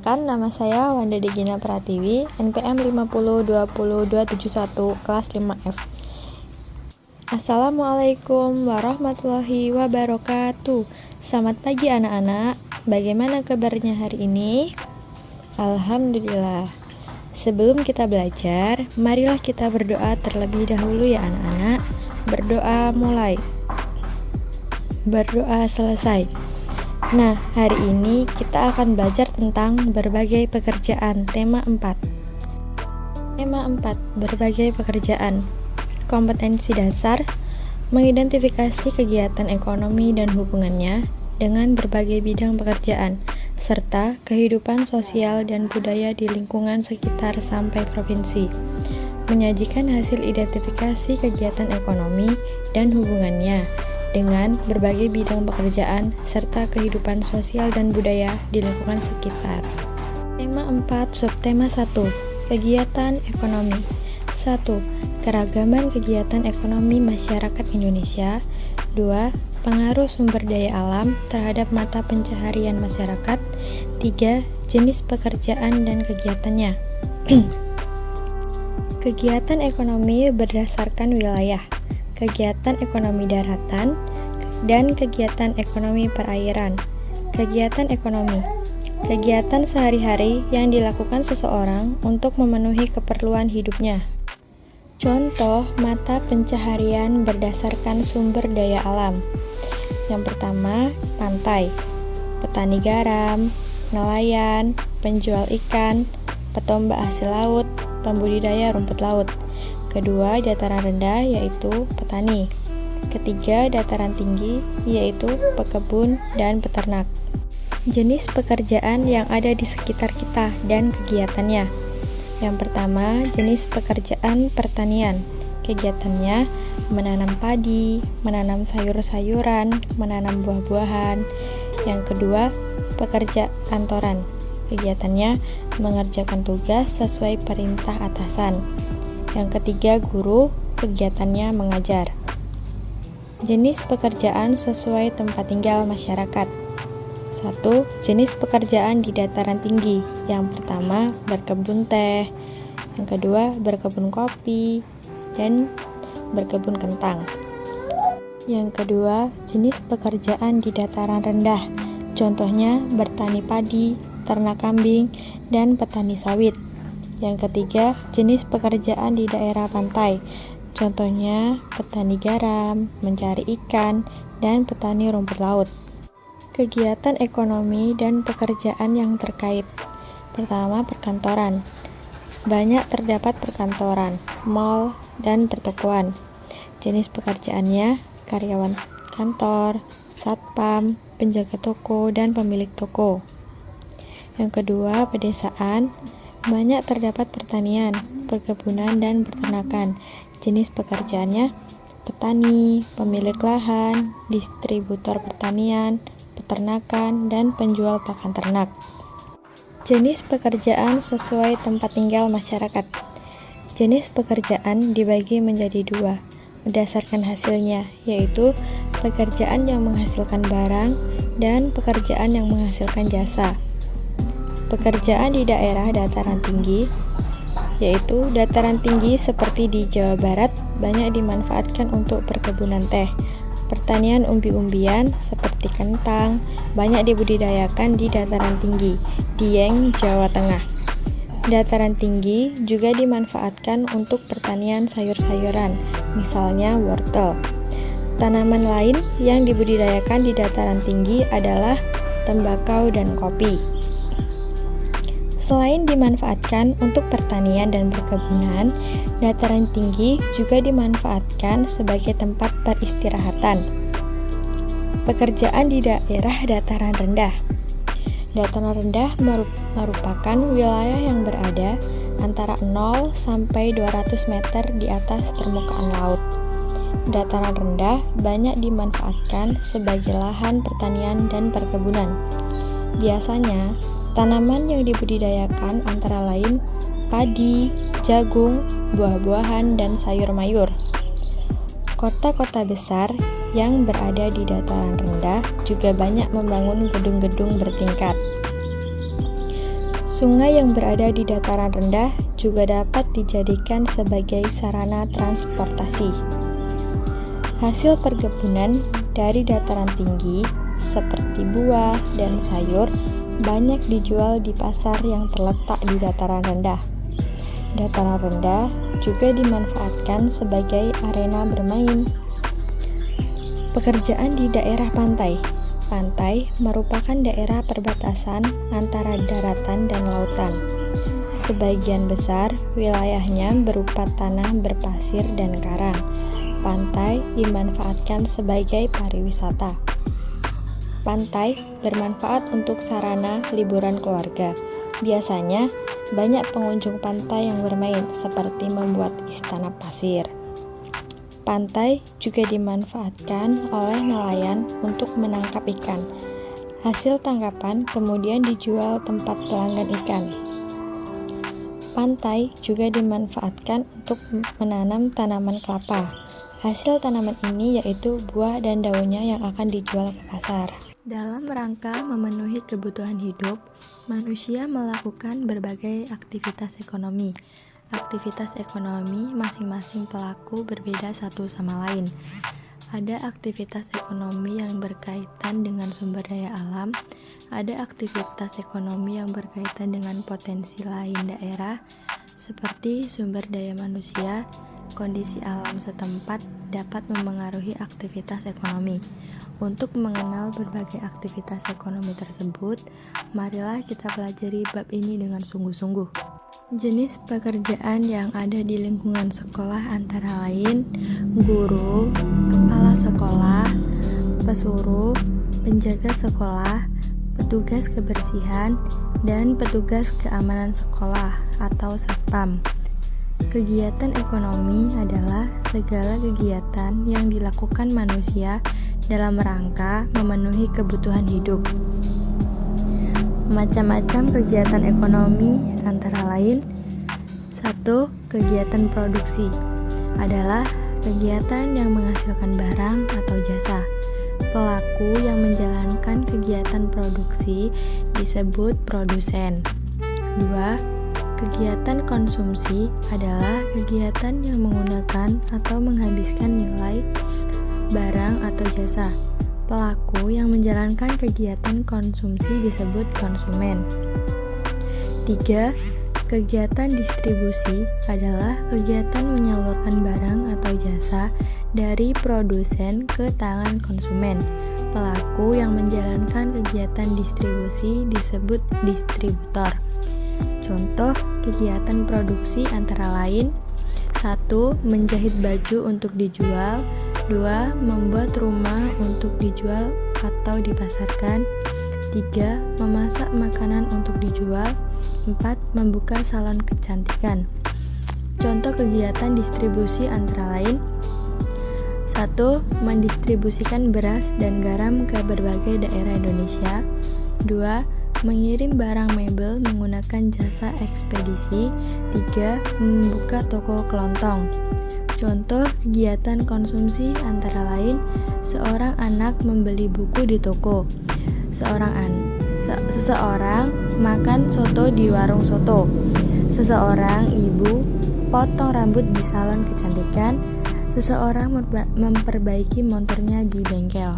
Perkenalkan, nama saya Wanda Degina Pratiwi, NPM 5020271, kelas 5F. Assalamualaikum warahmatullahi wabarakatuh. Selamat pagi anak-anak. Bagaimana kabarnya hari ini? Alhamdulillah. Sebelum kita belajar, marilah kita berdoa terlebih dahulu ya anak-anak. Berdoa mulai. Berdoa selesai. Nah, hari ini kita akan belajar tentang berbagai pekerjaan, tema 4. Tema 4, berbagai pekerjaan. Kompetensi dasar, mengidentifikasi kegiatan ekonomi dan hubungannya dengan berbagai bidang pekerjaan, serta kehidupan sosial dan budaya di lingkungan sekitar sampai provinsi. Menyajikan hasil identifikasi kegiatan ekonomi dan hubungannya dengan berbagai bidang pekerjaan serta kehidupan sosial dan budaya di lingkungan sekitar. Tema 4, subtema 1, kegiatan ekonomi. 1. Keragaman kegiatan ekonomi masyarakat Indonesia. 2. Pengaruh sumber daya alam terhadap mata pencaharian masyarakat. 3. Jenis pekerjaan dan kegiatannya. Kegiatan ekonomi berdasarkan wilayah, kegiatan ekonomi daratan, dan kegiatan ekonomi perairan. Kegiatan ekonomi, kegiatan sehari-hari yang dilakukan seseorang untuk memenuhi keperluan hidupnya. Contoh mata pencaharian berdasarkan sumber daya alam. Yang pertama, pantai, petani garam, nelayan, penjual ikan, petombak hasil laut, pembudidaya rumput laut. Kedua, dataran rendah yaitu petani. Ketiga, dataran tinggi yaitu pekebun dan peternak. Jenis pekerjaan yang ada di sekitar kita dan kegiatannya. Yang pertama, jenis pekerjaan pertanian. Kegiatannya menanam padi, menanam sayur-sayuran, menanam buah-buahan. Yang kedua, pekerja kantoran. Kegiatannya mengerjakan tugas sesuai perintah atasan. Yang ketiga, guru, kegiatannya mengajar. Jenis pekerjaan sesuai tempat tinggal masyarakat. 1. Jenis pekerjaan di dataran tinggi. Yang pertama, berkebun teh. Yang kedua, berkebun kopi dan berkebun kentang. Yang kedua, jenis pekerjaan di dataran rendah. Contohnya, bertani padi, ternak kambing, dan petani sawit. Yang ketiga, jenis pekerjaan di daerah pantai. Contohnya, petani garam, mencari ikan, dan petani rumput laut. Kegiatan ekonomi dan pekerjaan yang terkait. Pertama, perkantoran. Banyak terdapat perkantoran, mal, dan pertokoan. Jenis pekerjaannya, karyawan kantor, satpam, penjaga toko, dan pemilik toko. Yang kedua, pedesaan. Banyak terdapat pertanian, perkebunan, dan peternakan. Jenis pekerjaannya, petani, pemilik lahan, distributor pertanian, peternakan, dan penjual pakan ternak. Jenis pekerjaan sesuai tempat tinggal masyarakat. Jenis pekerjaan dibagi menjadi 2, berdasarkan hasilnya, yaitu pekerjaan yang menghasilkan barang dan pekerjaan yang menghasilkan jasa. Pekerjaan di daerah dataran tinggi, yaitu dataran tinggi seperti di Jawa Barat banyak dimanfaatkan untuk perkebunan teh. Pertanian umbi-umbian seperti kentang banyak dibudidayakan di dataran tinggi, Dieng, Jawa Tengah. Dataran tinggi juga dimanfaatkan untuk pertanian sayur-sayuran, misalnya wortel. Tanaman lain yang dibudidayakan di dataran tinggi adalah tembakau dan kopi. Selain dimanfaatkan untuk pertanian dan perkebunan, dataran tinggi juga dimanfaatkan sebagai tempat peristirahatan. Pekerjaan di daerah dataran rendah. Dataran rendah merupakan wilayah yang berada antara 0 sampai 200 meter di atas permukaan laut. Dataran rendah banyak dimanfaatkan sebagai lahan pertanian dan perkebunan. Biasanya, tanaman yang dibudidayakan antara lain padi, jagung, buah-buahan, dan sayur mayur. Kota-kota besar yang berada di dataran rendah juga banyak membangun gedung-gedung bertingkat. Sungai yang berada di dataran rendah juga dapat dijadikan sebagai sarana transportasi. Hasil perkebunan dari dataran tinggi seperti buah dan sayur banyak dijual di pasar yang terletak di dataran rendah. Dataran rendah juga dimanfaatkan sebagai arena bermain. Pekerjaan di daerah pantai. Pantai merupakan daerah perbatasan antara daratan dan lautan. Sebagian besar wilayahnya berupa tanah berpasir dan karang. Pantai dimanfaatkan sebagai pariwisata. Pantai bermanfaat untuk sarana liburan keluarga. Biasanya, banyak pengunjung pantai yang bermain seperti membuat istana pasir. Pantai juga dimanfaatkan oleh nelayan untuk menangkap ikan. Hasil tangkapan kemudian dijual tempat pelanggan ikan. Pantai juga dimanfaatkan untuk menanam tanaman kelapa. Hasil tanaman ini yaitu buah dan daunnya yang akan dijual ke pasar. Dalam rangka memenuhi kebutuhan hidup, manusia melakukan berbagai aktivitas ekonomi. Aktivitas ekonomi masing-masing pelaku berbeda satu sama lain. Ada aktivitas ekonomi yang berkaitan dengan sumber daya alam, ada aktivitas ekonomi yang berkaitan dengan potensi lain daerah, seperti sumber daya manusia. Kondisi alam setempat dapat memengaruhi aktivitas ekonomi. Untuk mengenal berbagai aktivitas ekonomi tersebut, marilah kita pelajari bab ini dengan sungguh-sungguh. Jenis pekerjaan yang ada di lingkungan sekolah antara lain guru, kepala sekolah, pesuruh, penjaga sekolah, petugas kebersihan, dan petugas keamanan sekolah atau satpam. Kegiatan ekonomi adalah segala kegiatan yang dilakukan manusia dalam rangka memenuhi kebutuhan hidup. Macam-macam kegiatan ekonomi antara lain 1. Kegiatan produksi adalah kegiatan yang menghasilkan barang atau jasa. Pelaku yang menjalankan kegiatan produksi disebut produsen. 2. Kegiatan konsumsi adalah kegiatan yang menggunakan atau menghabiskan nilai barang atau jasa. Pelaku yang menjalankan kegiatan konsumsi disebut konsumen. 3. Kegiatan distribusi adalah kegiatan menyalurkan barang atau jasa dari produsen ke tangan konsumen. Pelaku yang menjalankan kegiatan distribusi disebut distributor. Contoh kegiatan produksi antara lain 1. Menjahit baju untuk dijual. 2. Membuat rumah untuk dijual atau dipasarkan. 3. Memasak makanan untuk dijual. 4. Membuka salon kecantikan. Contoh kegiatan distribusi antara lain 1. Mendistribusikan beras dan garam ke berbagai daerah Indonesia. 2. Mengirim barang mebel menggunakan jasa ekspedisi. 3. Membuka toko kelontong. Contoh kegiatan konsumsi antara lain seorang anak membeli buku di toko. Seseorang makan soto di warung soto. Seseorang ibu potong rambut di salon kecantikan. Seseorang memperbaiki motornya di bengkel.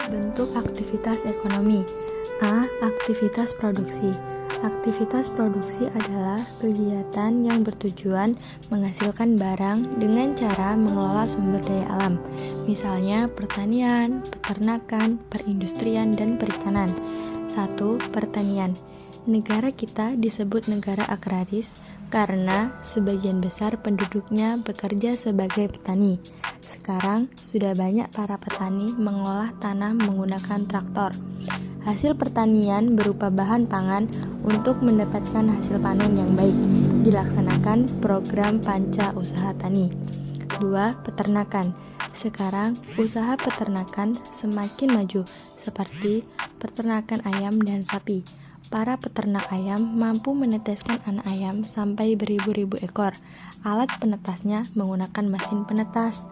Bentuk aktivitas ekonomi. A. Aktivitas produksi. Aktivitas produksi adalah kegiatan yang bertujuan menghasilkan barang dengan cara mengelola sumber daya alam, misalnya pertanian, peternakan, perindustrian, dan perikanan. 1. Pertanian. Negara kita disebut negara agraris karena sebagian besar penduduknya bekerja sebagai petani. Sekarang sudah banyak para petani mengolah tanah menggunakan traktor. Hasil pertanian berupa bahan pangan untuk mendapatkan hasil panen yang baik. Dilaksanakan program Panca Usaha Tani. 2. Peternakan. Sekarang usaha peternakan semakin maju seperti peternakan ayam dan sapi. Para peternak ayam mampu meneteskan anak ayam sampai beribu-ribu ekor. Alat penetasnya menggunakan mesin penetas.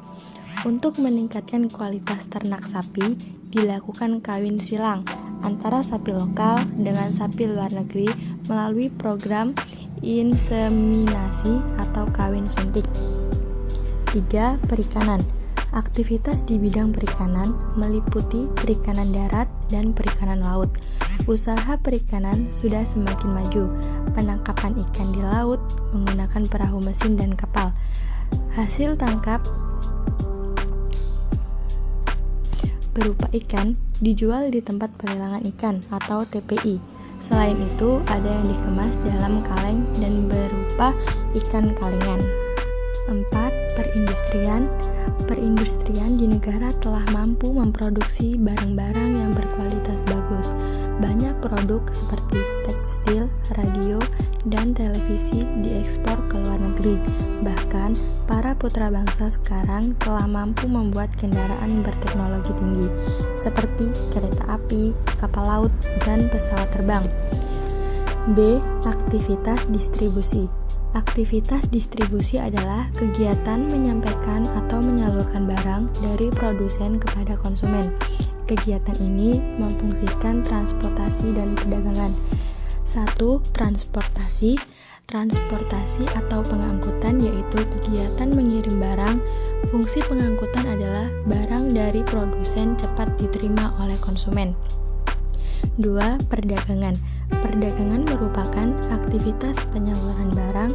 Untuk meningkatkan kualitas ternak sapi, dilakukan kawin silang antara sapi lokal dengan sapi luar negeri melalui program inseminasi atau kawin suntik. 3. Perikanan. Aktivitas di bidang perikanan meliputi perikanan darat dan perikanan laut. Usaha perikanan sudah semakin maju. Penangkapan ikan di laut menggunakan perahu mesin dan kapal. Hasil tangkap berupa ikan dijual di tempat pelelangan ikan atau TPI. Selain itu, ada yang dikemas dalam kaleng dan berupa ikan kalengan. 4. Perindustrian. Perindustrian di negara telah mampu memproduksi barang-barang yang berkualitas bagus. Banyak produk seperti tekstil, radio, dan televisi diekspor ke luar negeri. Bahkan, para putra bangsa sekarang telah mampu membuat kendaraan berteknologi tinggi, seperti kereta api, kapal laut, dan pesawat terbang. B. Aktivitas distribusi. Aktivitas distribusi adalah kegiatan menyampaikan atau menyalurkan barang dari produsen kepada konsumen. Kegiatan ini memfungsikan transportasi dan perdagangan. 1. Transportasi. Transportasi atau pengangkutan yaitu kegiatan mengirim barang. Fungsi pengangkutan adalah barang dari produsen cepat diterima oleh konsumen. 2. Perdagangan. Perdagangan merupakan aktivitas penyaluran barang.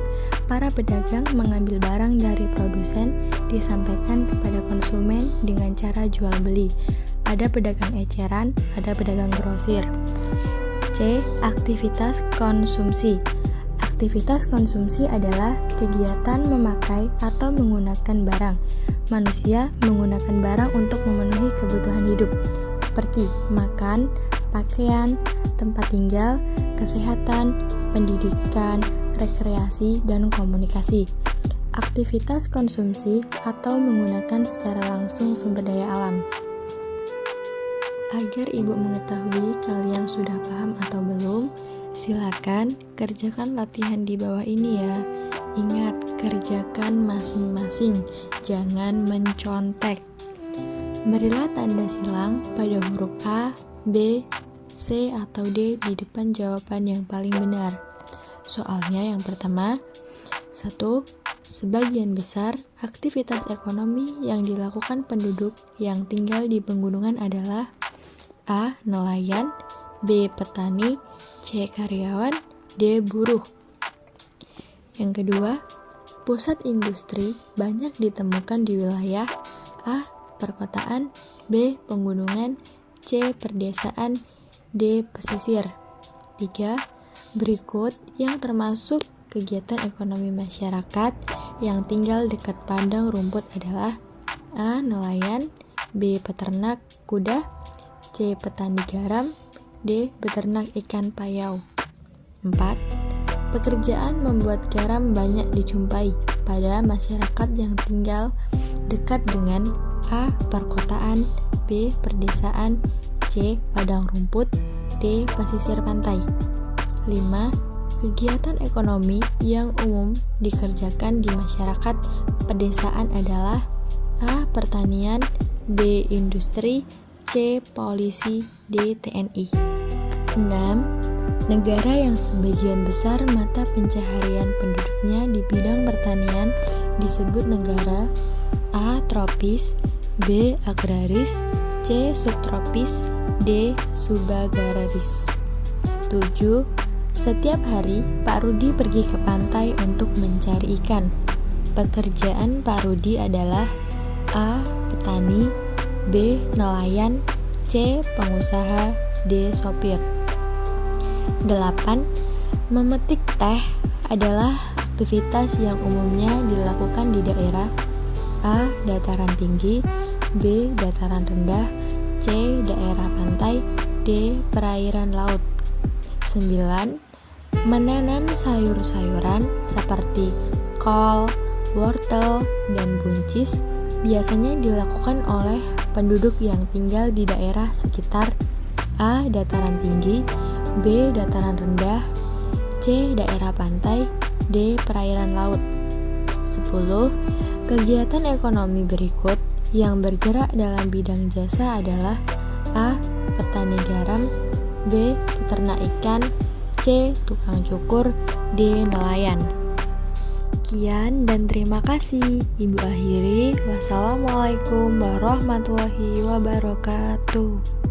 Para pedagang mengambil barang dari produsen, disampaikan kepada konsumen dengan cara jual beli. Ada pedagang eceran, ada pedagang grosir. C. Aktivitas konsumsi. Aktivitas konsumsi adalah kegiatan memakai atau menggunakan barang. Manusia menggunakan barang untuk memenuhi kebutuhan hidup, seperti makan, pakaian, tempat tinggal, kesehatan, pendidikan, rekreasi, dan komunikasi. Aktivitas konsumsi atau menggunakan secara langsung sumber daya alam. Agar ibu mengetahui kalian sudah paham atau belum, silakan kerjakan latihan di bawah ini ya. Ingat, kerjakan masing-masing, jangan mencontek. Berilah tanda silang pada huruf A, B, C, atau D di depan jawaban yang paling benar. Soalnya yang pertama, 1. Sebagian besar aktivitas ekonomi yang dilakukan penduduk yang tinggal di pegunungan adalah A. Nelayan, B. Petani, C. Karyawan, D. Buruh. Yang kedua, pusat industri banyak ditemukan di wilayah A. Perkotaan, B. Pegunungan, C. Perdesaan, D. Pesisir. 3. Berikut yang termasuk kegiatan ekonomi masyarakat yang tinggal dekat padang rumput adalah A. Nelayan, B. Peternak kuda, C. Petani garam, D. Beternak ikan payau. 4. Pekerjaan membuat garam banyak dijumpai pada masyarakat yang tinggal dekat dengan A. Perkotaan, B. Perdesaan, C. Padang rumput, D. Pesisir pantai. 5. Kegiatan ekonomi yang umum dikerjakan di masyarakat pedesaan adalah A. Pertanian, B. Industri, C. Polisi, D. TNI. 6. Negara yang sebagian besar mata pencaharian penduduknya di bidang pertanian disebut negara A. Tropis, B. Agraris, C. Subtropis, D. Subagraris. 7. Setiap hari Pak Rudi pergi ke pantai untuk mencari ikan. Pekerjaan Pak Rudi adalah A. Petani, B. Nelayan, C. Pengusaha, D. Sopir. 8. Memetik teh adalah aktivitas yang umumnya dilakukan di daerah A. Dataran tinggi, B. Dataran rendah, C. Daerah pantai, D. Perairan laut. 9. Menanam sayur-sayuran seperti kol, wortel, dan buncis biasanya dilakukan oleh penduduk yang tinggal di daerah sekitar A. Dataran tinggi, B. Dataran rendah, C. Daerah pantai, D. Perairan laut. 10. Kegiatan ekonomi berikut yang bergerak dalam bidang jasa adalah A. Petani garam, B. Peternak ikan, C. Tukang cukur, D. Nelayan. Sekian dan terima kasih. Ibu akhiri, wassalamualaikum warahmatullahi wabarakatuh.